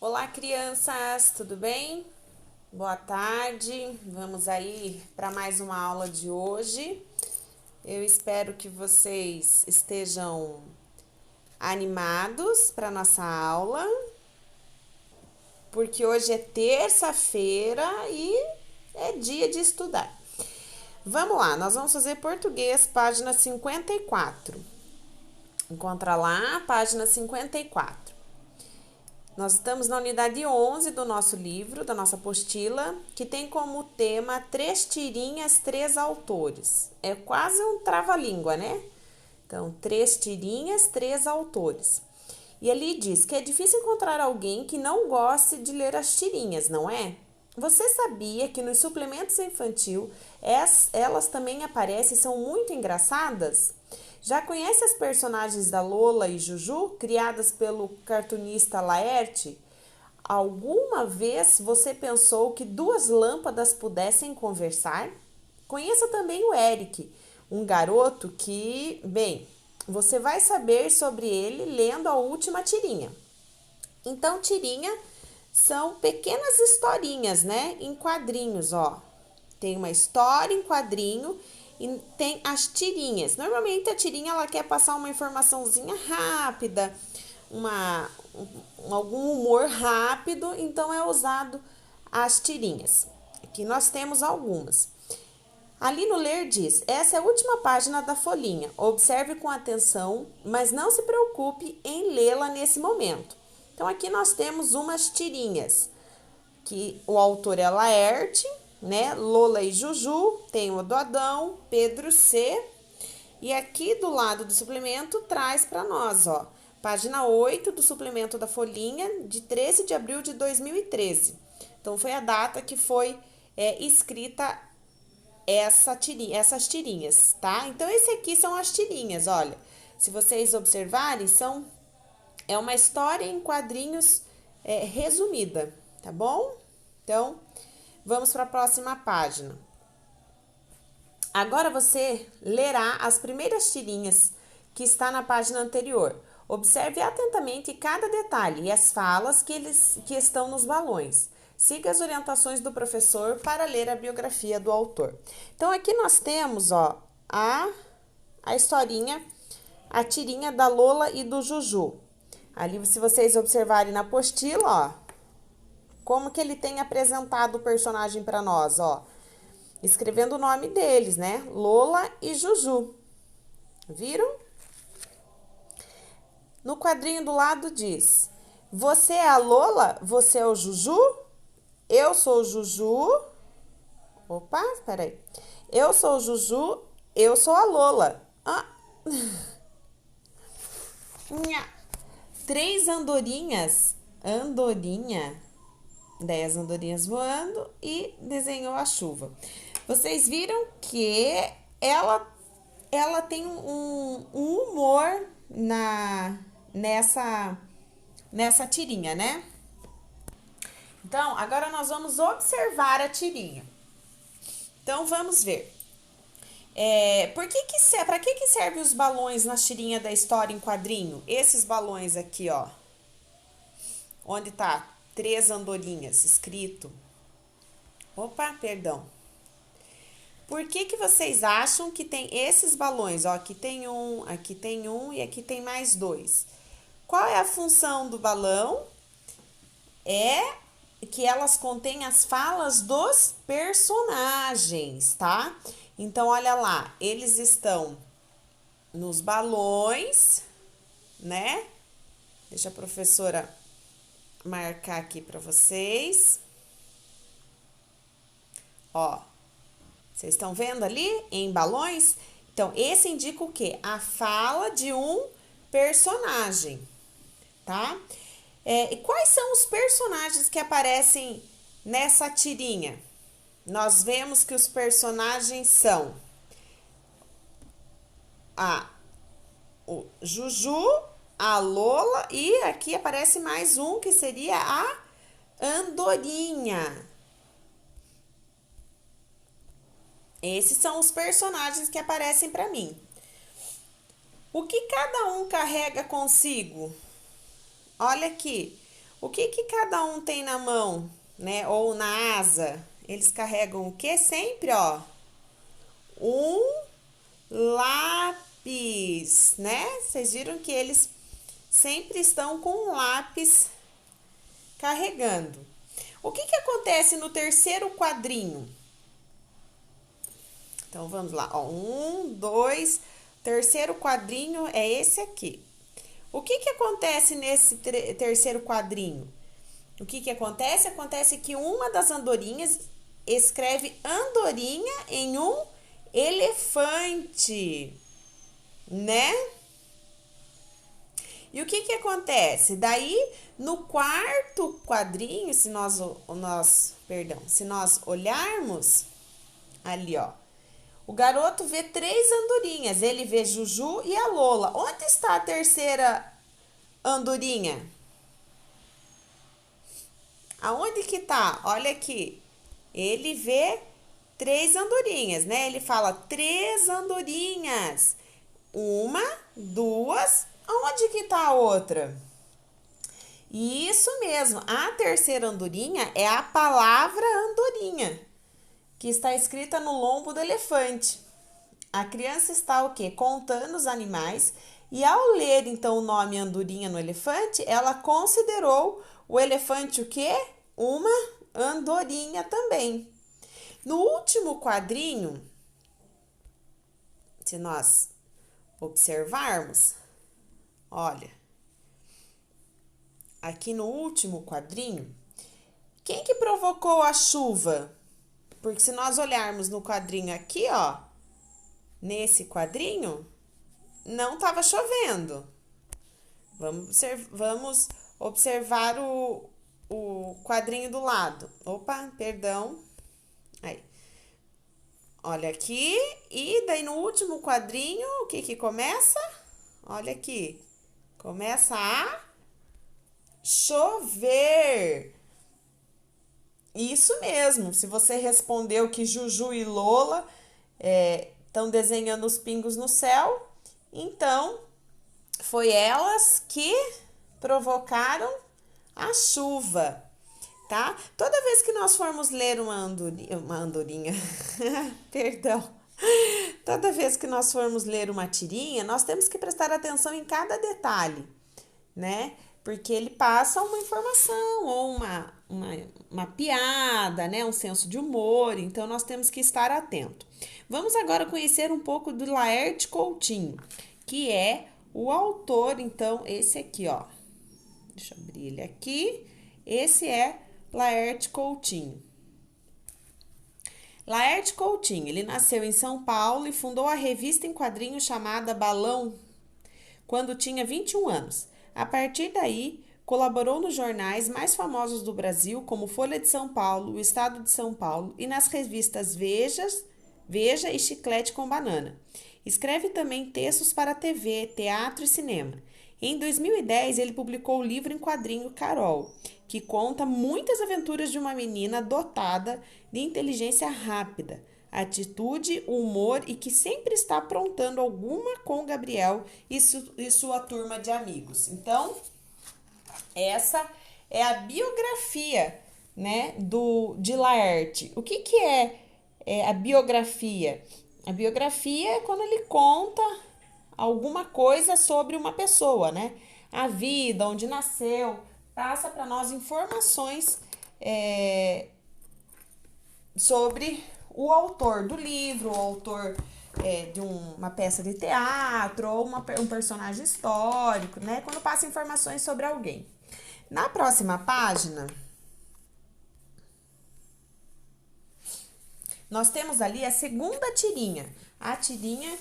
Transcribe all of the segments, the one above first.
Olá, crianças, tudo bem? Boa tarde. Vamos aí para mais uma aula de hoje. Eu espero que vocês estejam animados para nossa aula, porque hoje é terça-feira e é dia de estudar. Vamos lá, nós vamos fazer português, página 54. Encontra lá, página 54. Nós estamos na unidade 11 do nosso livro, da nossa apostila, que tem como tema três tirinhas, três autores. É quase um trava-língua, né? Então, três tirinhas, três autores. E ali diz que é difícil encontrar alguém que não goste de ler as tirinhas, não é? Você sabia que nos suplementos infantil elas também aparecem e são muito engraçadas? Já conhece as personagens da Lola e Juju, criadas pelo cartunista Laerte? Alguma vez você pensou que duas lâmpadas pudessem conversar? Conheça também o Eric, um garoto que, bem, você vai saber sobre ele lendo a última tirinha. Então, tirinha são pequenas historinhas, né? Em quadrinhos, ó. Tem uma história em quadrinho e tem as tirinhas. Normalmente a tirinha ela quer passar uma informaçãozinha rápida, algum humor rápido, então é usado as tirinhas. Aqui nós temos algumas. Ali no ler diz: essa é a última página da folhinha. Observe com atenção, mas não se preocupe em lê-la nesse momento. Então aqui nós temos umas tirinhas, que o autor é Laerte, né? Lola e Juju, tem o do Adão, Pedro C. E aqui do lado do suplemento traz para nós, ó, página 8 do suplemento da folhinha, de 13 de abril de 2013. Então, foi a data que foi escrita essas tirinhas, tá? Então, esse aqui são as tirinhas, olha. Se vocês observarem, é uma história em quadrinhos resumida, tá bom? Então, vamos para a próxima página. Agora você lerá as primeiras tirinhas que está na página anterior. Observe atentamente cada detalhe e as falas que estão nos balões. Siga as orientações do professor para ler a biografia do autor. Então, aqui nós temos, ó, a historinha, a tirinha da Lola e do Juju. Ali, se vocês observarem na apostila, ó, como que ele tem apresentado o personagem para nós, ó. Escrevendo o nome deles, né? Lola e Juju. Viram? No quadrinho do lado diz: você é a Lola? Você é o Juju? Eu sou o Juju. Opa, peraí. Eu sou o Juju, eu sou a Lola. Ah. Três andorinhas. Andorinha. 10 andorinhas voando e desenhou a chuva. Vocês viram que ela tem um humor nessa tirinha, né? Então, agora nós vamos observar a tirinha. Então, vamos ver. Para que servem os balões na tirinha da história em quadrinho? Esses balões aqui, ó. Onde tá 3 andorinhas escrito? Opa, perdão. Por que vocês acham que tem esses balões? Ó, aqui tem um e aqui tem mais 2. Qual é a função do balão? É que elas contêm as falas dos personagens, tá? Então, olha lá, eles estão nos balões, né? Deixa a professora marcar aqui para vocês. Ó, vocês estão vendo ali em balões? Então, esse indica o quê? A fala de um personagem, tá? E quais são os personagens que aparecem nessa tirinha? Nós vemos que os personagens são o Juju, a Lola e aqui aparece mais um que seria a Andorinha. Esses são os personagens que aparecem para mim. O que cada um carrega consigo? Olha aqui. O que que cada um tem na mão, né? Ou na asa? Eles carregam o que sempre, ó? Um lápis, né? Vocês viram que eles sempre estão com um lápis carregando. O que que acontece no terceiro quadrinho? Então, vamos lá. Ó, 1, 2, terceiro quadrinho é esse aqui. O que que acontece nesse terceiro quadrinho? O que que acontece? Acontece que uma das andorinhas escreve andorinha em um elefante, né? E o que que acontece? Daí, no quarto quadrinho, se nós olharmos ali, ó, o garoto vê 3 andorinhas. Ele vê Juju e a Lola. Onde está a terceira andorinha? Aonde que tá? Olha aqui. Ele vê 3 andorinhas, né? Ele fala 3 andorinhas. 1, 2. Aonde que tá a outra? Isso mesmo. A terceira andorinha é a palavra andorinha, que está escrita no lombo do elefante. A criança está o quê? Contando os animais e ao ler então o nome andorinha no elefante, ela considerou o elefante o quê? Uma andorinha também. No último quadrinho, se nós observarmos, olha, aqui no último quadrinho, quem que provocou a chuva? Porque se nós olharmos no quadrinho aqui, ó, nesse quadrinho, não estava chovendo. Vamos observar o quadrinho do lado. Opa, perdão. Aí. Olha aqui. E daí no último quadrinho, o que que começa? Olha aqui. Começa a chover. Isso mesmo. Se você respondeu que Juju e Lola estão desenhando os pingos no céu, então foi elas que provocaram a chuva, tá? Toda vez que nós formos ler uma andorinha, perdão, toda vez que nós formos ler uma tirinha, nós temos que prestar atenção em cada detalhe, né? Porque ele passa uma informação ou uma piada, né? Um senso de humor, então nós temos que estar atento. Vamos agora conhecer um pouco do Laerte Coutinho, que é o autor, então, esse aqui, ó. Deixa eu abrir ele aqui. Esse é Laerte Coutinho. Laerte Coutinho, ele nasceu em São Paulo e fundou a revista em quadrinhos chamada Balão quando tinha 21 anos. A partir daí, colaborou nos jornais mais famosos do Brasil, como Folha de São Paulo, O Estado de São Paulo e nas revistas Veja e Chiclete com Banana. Escreve também textos para TV, teatro e cinema. Em 2010, ele publicou o livro em quadrinho Carol, que conta muitas aventuras de uma menina dotada de inteligência rápida, atitude, humor e que sempre está aprontando alguma com Gabriel e sua turma de amigos. Então, essa é a biografia, né, de Laerte. O que é a biografia? A biografia é quando ele conta alguma coisa sobre uma pessoa, né? A vida, onde nasceu, passa para nós informações sobre o autor do livro, o autor de uma peça de teatro ou um personagem histórico, né? Quando passa informações sobre alguém. Na próxima página, nós temos ali a segunda tirinha, a tirinha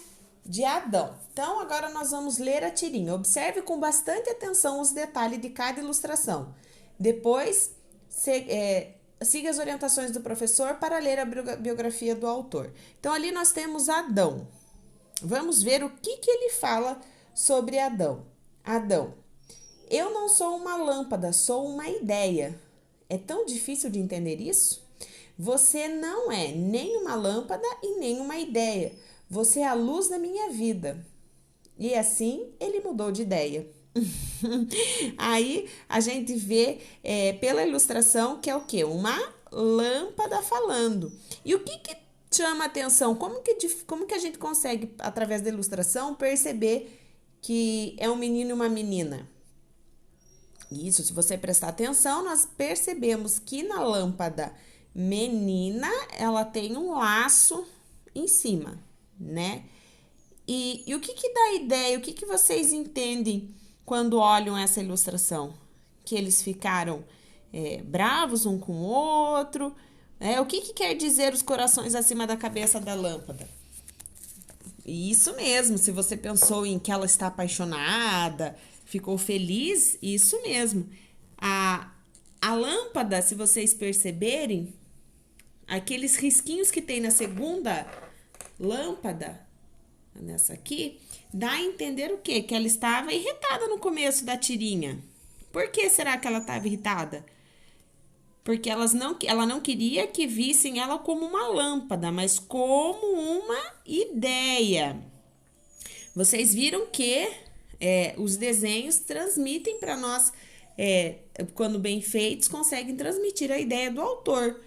de Adão. Então, agora nós vamos ler a tirinha. Observe com bastante atenção os detalhes de cada ilustração. Depois, siga as orientações do professor para ler a biografia do autor. Então, ali nós temos Adão. Vamos ver o que ele fala sobre Adão. Adão: eu não sou uma lâmpada, sou uma ideia. É tão difícil de entender isso? Você não é nem uma lâmpada e nem uma ideia. Você é a luz da minha vida. E assim ele mudou de ideia. Aí a gente vê pela ilustração que é o quê? Uma lâmpada falando. E o que chama atenção? Como que a gente consegue, através da ilustração, perceber que é um menino e uma menina? Isso, se você prestar atenção, nós percebemos que na lâmpada menina ela tem um laço em cima, né? E o que dá a ideia? O que vocês entendem quando olham essa ilustração? Que eles ficaram bravos um com o outro? O que quer dizer os corações acima da cabeça da lâmpada? Isso mesmo, se você pensou em que ela está apaixonada, ficou feliz, isso mesmo. A, a lâmpada, se vocês perceberem, aqueles risquinhos que tem na segunda lâmpada, nessa aqui, dá a entender o quê? Que ela estava irritada no começo da tirinha. Por que será que ela estava irritada? Porque ela não queria que vissem ela como uma lâmpada, mas como uma ideia. Vocês viram que os desenhos transmitem para nós, quando bem feitos, conseguem transmitir a ideia do autor,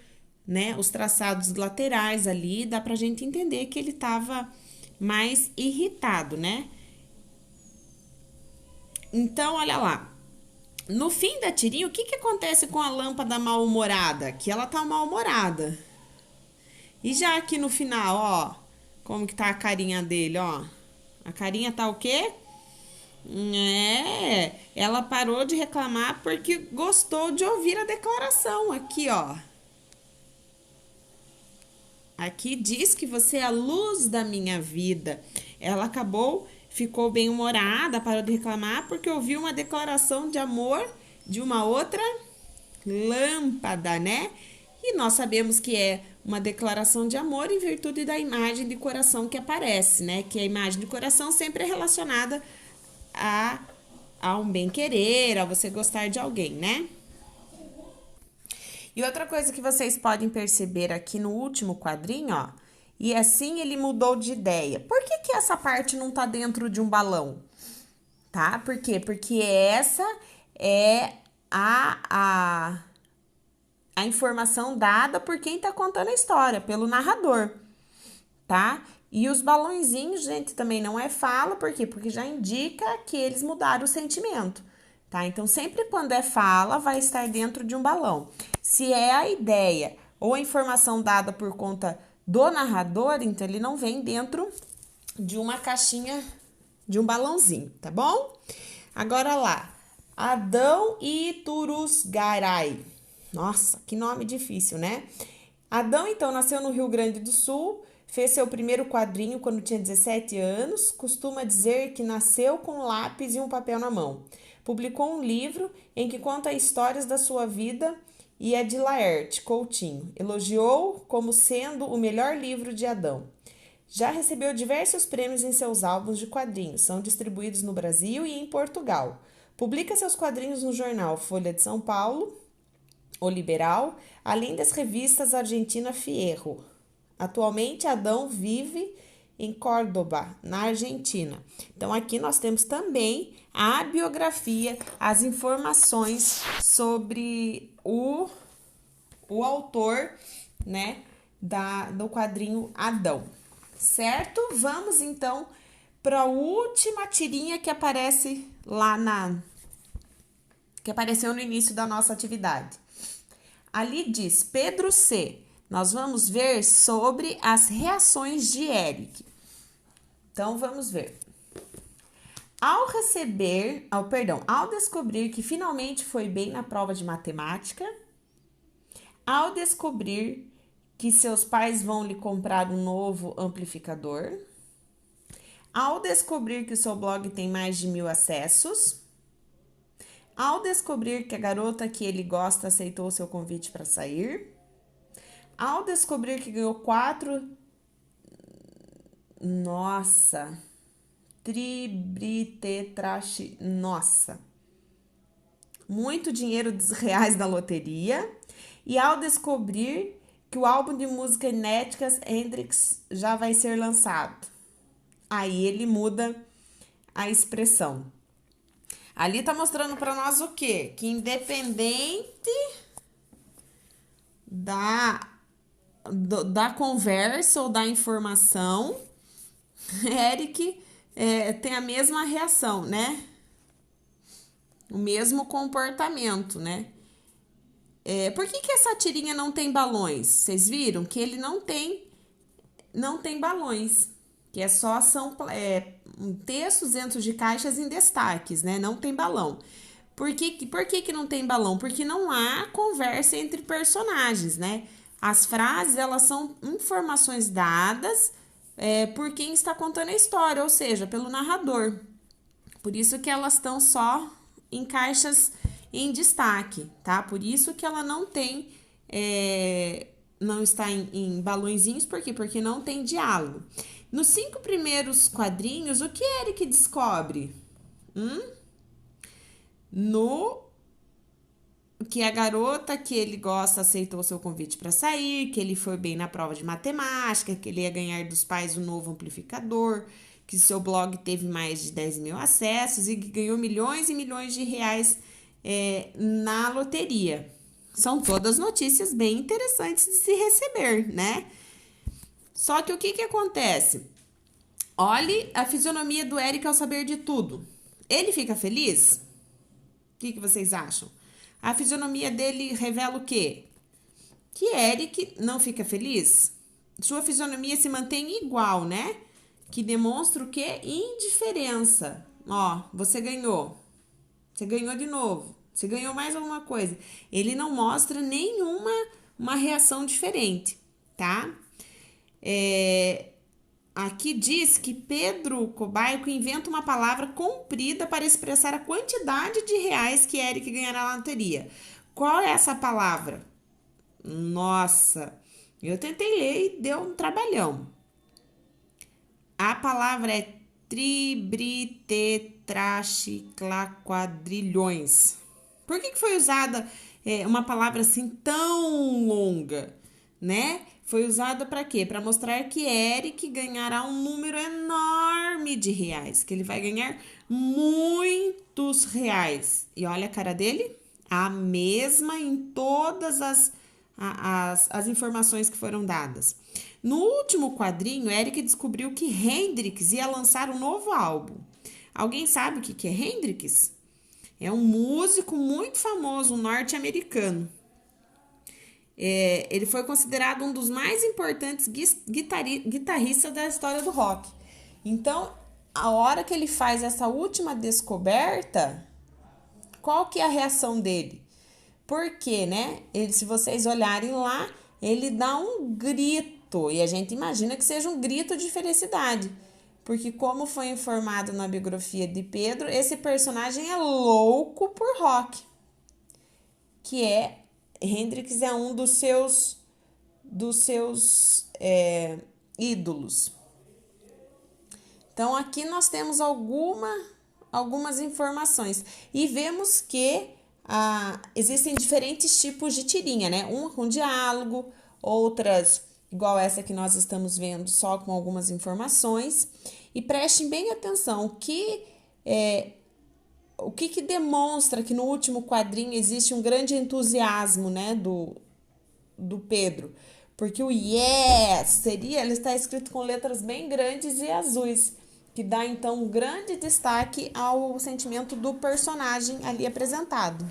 né? Os traçados laterais ali, dá para a gente entender que ele estava mais irritado, né? Então, olha lá. No fim da tirinha, o que acontece com a lâmpada mal-humorada? Que ela tá mal-humorada. E já aqui no final, ó, como que tá a carinha dele, ó. A carinha tá o quê? Ela parou de reclamar porque gostou de ouvir a declaração aqui, ó. Aqui diz que você é a luz da minha vida. Ela ficou bem-humorada, parou de reclamar porque ouviu uma declaração de amor de uma outra lâmpada, né? E nós sabemos que é uma declaração de amor em virtude da imagem de coração que aparece, né? Que a imagem de coração sempre é relacionada a um bem-querer, a você gostar de alguém, né? E outra coisa que vocês podem perceber aqui no último quadrinho, ó, e assim ele mudou de ideia. Por que essa parte não tá dentro de um balão? Tá? Por quê? Porque essa é a informação dada por quem tá contando a história, pelo narrador, tá? E os balãozinhos, gente, também não é fala, por quê? Porque já indica que eles mudaram o sentimento, tá? Então, sempre quando é fala, vai estar dentro de um balão. Se é a ideia ou a informação dada por conta do narrador, então ele não vem dentro de uma caixinha, de um balãozinho, tá bom? Agora lá, Adão e Turusgaray. Nossa, que nome difícil, né? Adão, então, nasceu no Rio Grande do Sul, fez seu primeiro quadrinho quando tinha 17 anos, costuma dizer que nasceu com um lápis e um papel na mão. Publicou um livro em que conta histórias da sua vida e é de Laerte Coutinho. Elogiou como sendo o melhor livro de Adão. Já recebeu diversos prêmios em seus álbuns de quadrinhos, são distribuídos no Brasil e em Portugal. Publica seus quadrinhos no jornal Folha de São Paulo, O Liberal, além das revistas Argentina Fierro. Atualmente, Adão vive em Córdoba, na Argentina. Então, aqui nós temos também a biografia, as informações sobre o autor, né, do quadrinho Adão. Certo? Vamos, então, para a última tirinha que aparece que apareceu no início da nossa atividade. Ali diz Pedro C. Nós vamos ver sobre as reações de Eric. Então, vamos ver. Ao descobrir que finalmente foi bem na prova de matemática, ao descobrir que seus pais vão lhe comprar um novo amplificador, ao descobrir que o seu blog tem mais de 1.000 acessos, ao descobrir que a garota que ele gosta aceitou seu convite para sair, ao descobrir que ganhou 4... Nossa! Tribritetrache... Nossa! Muito dinheiro dos reais da loteria. E ao descobrir que o álbum de música inéditas Hendrix já vai ser lançado. Aí ele muda a expressão. Ali tá mostrando para nós o quê? Que independente da conversa ou da informação, Eric tem a mesma reação, né? O mesmo comportamento, né? Por que essa tirinha não tem balões? Vocês viram que ele não tem balões, que são textos dentro de caixas em destaques, né? Não tem balão. Por que não tem balão? Porque não há conversa entre personagens, né? As frases, elas são informações dadas por quem está contando a história, ou seja, pelo narrador. Por isso que elas estão só em caixas em destaque, tá? Por isso que ela não tem, não está em balõezinhos, por quê? Porque não tem diálogo. Nos 5 primeiros quadrinhos, o que Eric descobre? Que a garota que ele gosta aceitou seu convite para sair, que ele foi bem na prova de matemática, que ele ia ganhar dos pais um novo amplificador, que seu blog teve mais de 10 mil acessos e que ganhou milhões e milhões de reais na loteria. São todas notícias bem interessantes de se receber, né? Só que o que acontece? Olhe a fisionomia do Eric ao saber de tudo. Ele fica feliz? O que vocês acham? A fisionomia dele revela o quê? Que Eric não fica feliz? Sua fisionomia se mantém igual, né? Que demonstra o quê? Indiferença. Ó, você ganhou. Você ganhou de novo. Você ganhou mais alguma coisa. Ele não mostra uma reação diferente, tá? Aqui diz que Pedro Cobaico inventa uma palavra comprida para expressar a quantidade de reais que Eric ganhará na loteria. Qual é essa palavra? Nossa, eu tentei ler e deu um trabalhão. A palavra é tribritetrachiclaquadrilhões. Por que foi usada uma palavra assim tão longa, né? Foi usada para quê? Para mostrar que Eric ganhará um número enorme de reais, que ele vai ganhar muitos reais. E olha a cara dele, a mesma em todas as informações que foram dadas. No último quadrinho, Eric descobriu que Hendrix ia lançar um novo álbum. Alguém sabe o que é Hendrix? É um músico muito famoso norte-americano. Ele foi considerado um dos mais importantes guitarristas da história do rock. Então, a hora que ele faz essa última descoberta, qual que é a reação dele? Porque, né? Se vocês olharem lá, ele dá um grito. E a gente imagina que seja um grito de felicidade. Porque, como foi informado na biografia de Pedro, esse personagem é louco por rock. Hendrix é um dos seus ídolos. Então, aqui nós temos algumas informações. E vemos que existem diferentes tipos de tirinha, né? Uma com diálogo, outras igual essa que nós estamos vendo, só com algumas informações. E prestem bem atenção, o que demonstra que no último quadrinho existe um grande entusiasmo, né, do Pedro. Porque o yes ele está escrito com letras bem grandes e azuis, que dá então um grande destaque ao sentimento do personagem ali apresentado,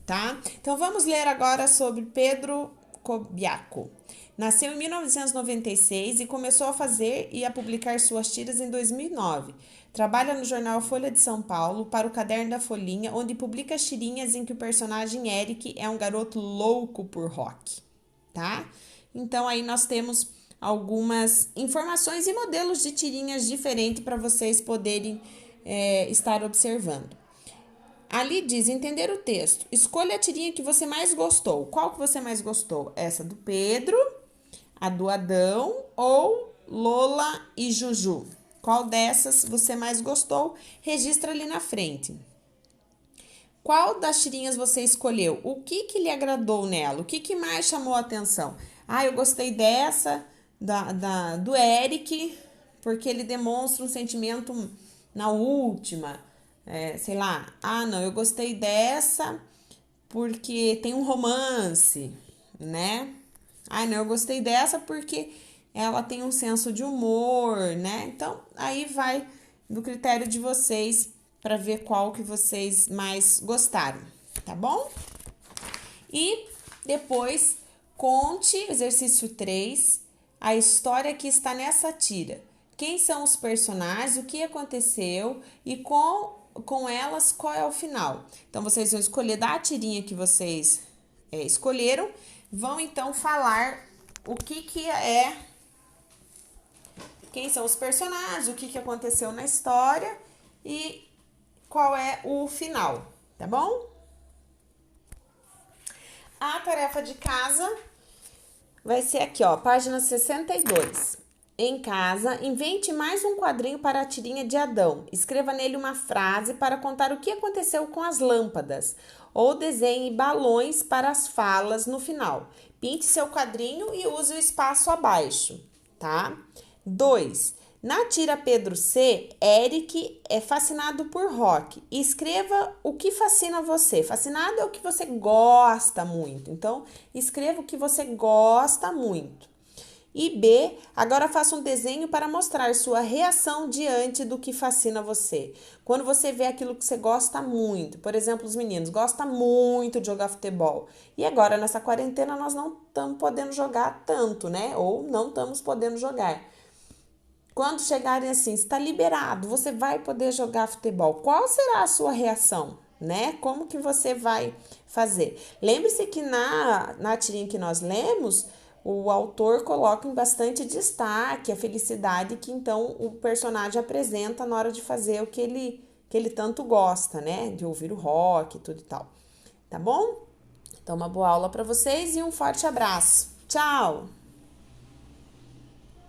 tá? Então vamos ler agora sobre Pedro Cobaico. Nasceu em 1996 e começou a fazer e a publicar suas tiras em 2009. Trabalha no jornal Folha de São Paulo para o Caderno da Folhinha, onde publica as tirinhas em que o personagem Eric é um garoto louco por rock, tá? Então aí nós temos algumas informações e modelos de tirinhas diferentes para vocês poderem estar observando. Ali diz, entender o texto. Escolha a tirinha que você mais gostou. Qual que você mais gostou? Essa do Pedro, a do Adão ou Lola e Juju? Qual dessas você mais gostou? Registra ali na frente. Qual das tirinhas você escolheu? O que lhe agradou nela? O que mais chamou a atenção? Eu gostei dessa, do Eric, porque ele demonstra um sentimento na última. sei lá, ah, não, eu gostei dessa porque tem um romance, né? Ah, não, eu gostei dessa porque ela tem um senso de humor, né? Então, aí vai do critério de vocês para ver qual que vocês mais gostaram, tá bom? E depois conte, exercício 3, a história que está nessa tira. Quem são os personagens, o que aconteceu e com elas qual é o final. Então, vocês vão escolher da tirinha que vocês escolheram, vão então falar o que é, quem são os personagens, o que aconteceu na história e qual é o final, tá bom? A tarefa de casa vai ser aqui, ó, página 62. Em casa, invente mais um quadrinho para a tirinha de Adão. Escreva nele uma frase para contar o que aconteceu com as lâmpadas. Ou desenhe balões para as falas no final. Pinte seu quadrinho e use o espaço abaixo, tá? 2. Na tira Pedro C, Eric é fascinado por rock. Escreva o que fascina você. Fascinado é o que você gosta muito. Então, escreva o que você gosta muito. E B, agora faça um desenho para mostrar sua reação diante do que fascina você. Quando você vê aquilo que você gosta muito, por exemplo, os meninos gostam muito de jogar futebol. E agora, nessa quarentena, nós não estamos podendo jogar tanto, né? Ou não estamos podendo jogar. Quando chegarem assim, está liberado, você vai poder jogar futebol. Qual será a sua reação, né? Como que você vai fazer? Lembre-se que na tirinha que nós lemos, o autor coloca em bastante destaque a felicidade que então o personagem apresenta na hora de fazer o que ele tanto gosta, né? De ouvir o rock e tudo e tal. Tá bom? Então, uma boa aula para vocês e um forte abraço. Tchau!